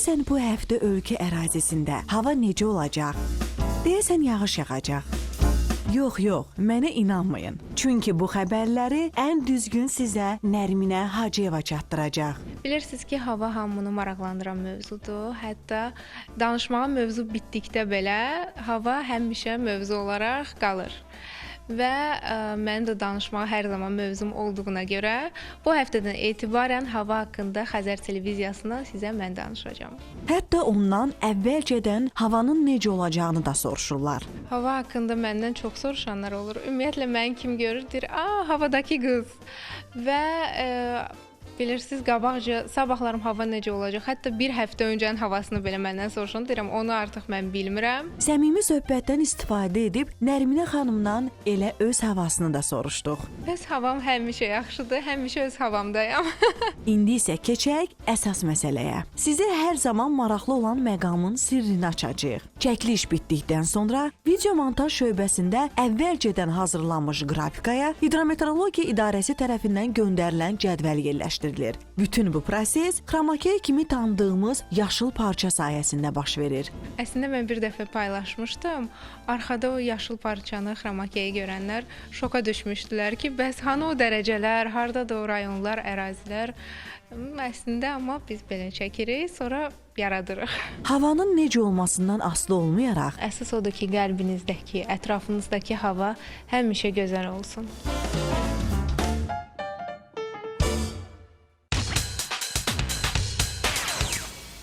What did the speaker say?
Deyəsən bu həftə ölkə ərazisində hava necə olacaq? Deyəsən yağış yağacaq. Yox, mənə inanmayın. Çünki bu xəbərləri ən düzgün sizə Nərminə Hacıyeva çatdıracaq. Bilirsiniz ki, hava hamını maraqlandıran mövzudur. Hətta danışmağa mövzu bitdikdə belə hava həmişə mövzu olaraq qalır. Və mənim də danışmağa hər zaman mövzum olduğuna görə bu həftədən etibarən hava haqqında Xəzər televiziyasından sizə mən danışacağam. Hətta ondan əvvəlcədən havanın necə olacağını da soruşurlar. Hava haqqında məndən çox soruşanlar olur. Ümumiyyətlə məni kim görür, deyir, havadakı qız. Və bilirsiniz, qabaqca sabahlarım hava necə olacaq? Hətta bir həftə öncənin havasını belə məndən soruşan, deyirəm, onu artıq mən bilmirəm. Səmimi söhbətdən istifadə edib Nərminə xanımdan elə öz havasını da soruşduq. Bəs havam həmişə yaxşıdır, həmişə öz havamdayam. İndi isə keçək əsas məsələyə. Sizə hər zaman maraqlı olan məqamın sirrini açacağıq. Çəkiliş bitdikdən sonra video montaj şöbəsində əvvəlcədən hazırlanmış qrafikaya Hidrometeorologiya İdarəsi tərəfindən göndərilən cədvəl yerləşdirilir. Bütün bu proses xromakey kimi tanıdığımız yaşıl parça sayəsində baş verir. Əslində mən bir dəfə paylaşmışdım. Arxada o yaşıl parçanı xromakeyi görənlər şoka düşmüşdülər ki, bəs hanı o dərəcələr, hardadır o rayonlar, ərazilər? Əslində amma biz belə çəkirik, sonra yaradırıq. Havanın necə olmasından asılı olmayaraq, Əsas odur ki, qəlbinizdəki, ətrafınızdakı hava həmişə gözəl olsun.